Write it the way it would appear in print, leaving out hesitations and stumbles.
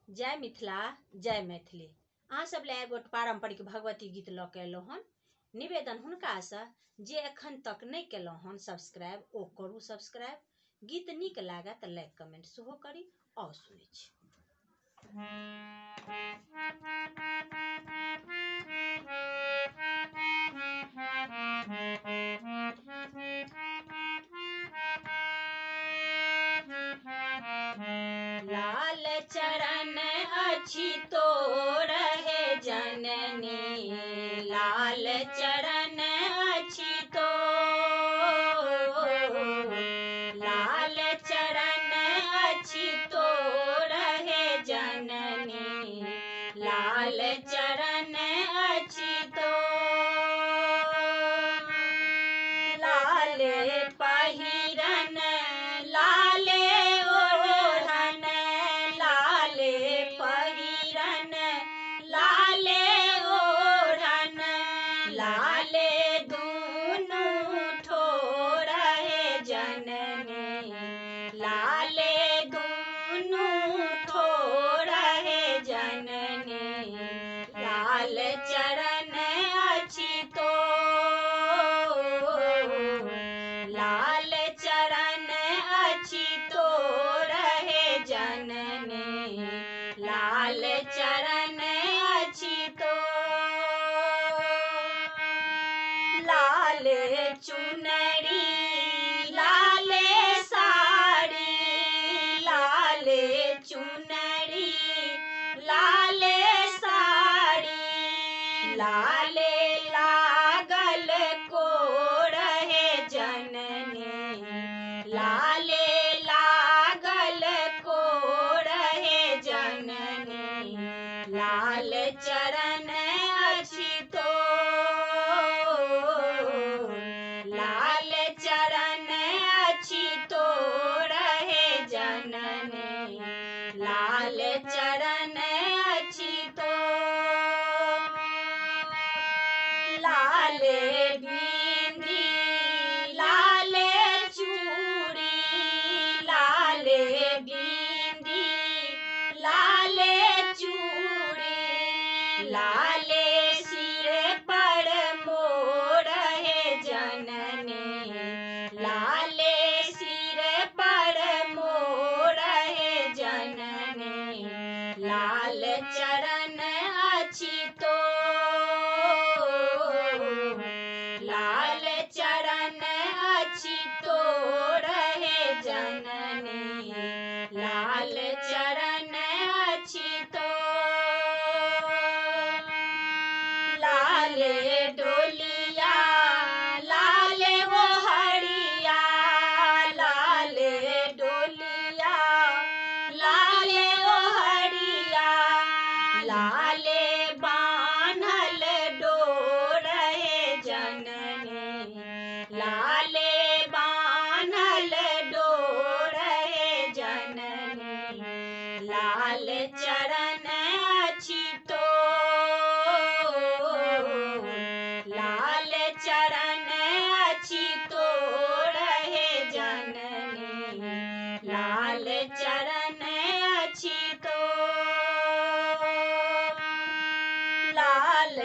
जय मिथिला जय मैथिली। अहाँ सब ले एगो पारंपरिक भगवती गीत लऽ के एलहुँ हन। निवेदन हुनकासँ जे एखन तक नहीं केलहुँ हन सब्सक्राइब ओ करू सब्सक्राइब। गीत नीक लागे तऽ लाइक कमेंट सेहो करी। और सुनै छी। लाल चरण अछि तोर हे जननी, लाल चरण अछि तोर, लाल चरण अछि तोर हे जननी, लाल चरण अछि तोर। लाले पहिरन लाले ओढ़न, लाले पहिरन लाले ओढ़न, लाले दूनु ठोर हे जननी, लाले दूनु ठोर हे जननी, लाल चरण अछि तोर, लाल चरण अछि तोर हे जननी, लाल चरण अछि तोर। लाले चुनरी लाले साड़ी, लाले चुनरी लाले साड़ी, लाले लागल कोर हे जननी, लाले लागल कोर हे जननी, लाल चरण अछि तोर, लाल चरण अछि तोर हे जननी, लाल चरण अछि तोर। लाले बिंदी लाले चूड़ी, लाले बिंदी लाले चूड़ी, लाले सिर पर मोर हे जननी, लाले सिर पर मोर हे जननी, लाल चरण अछि तोर, लाल चरण अछि तोर हे जननी, लाल चरण अछि तोर। लाले डोलिया लाले ओहरिया, लाले डोलिया लाले ओहरिया, लाले बान्हल डोर हे जननी, लाले बान्हल डोर हे जननी, लाल चरण अछि तोर, लाल चरण अछि तोर हे जननी, लाल चरण अछि तोर। लाल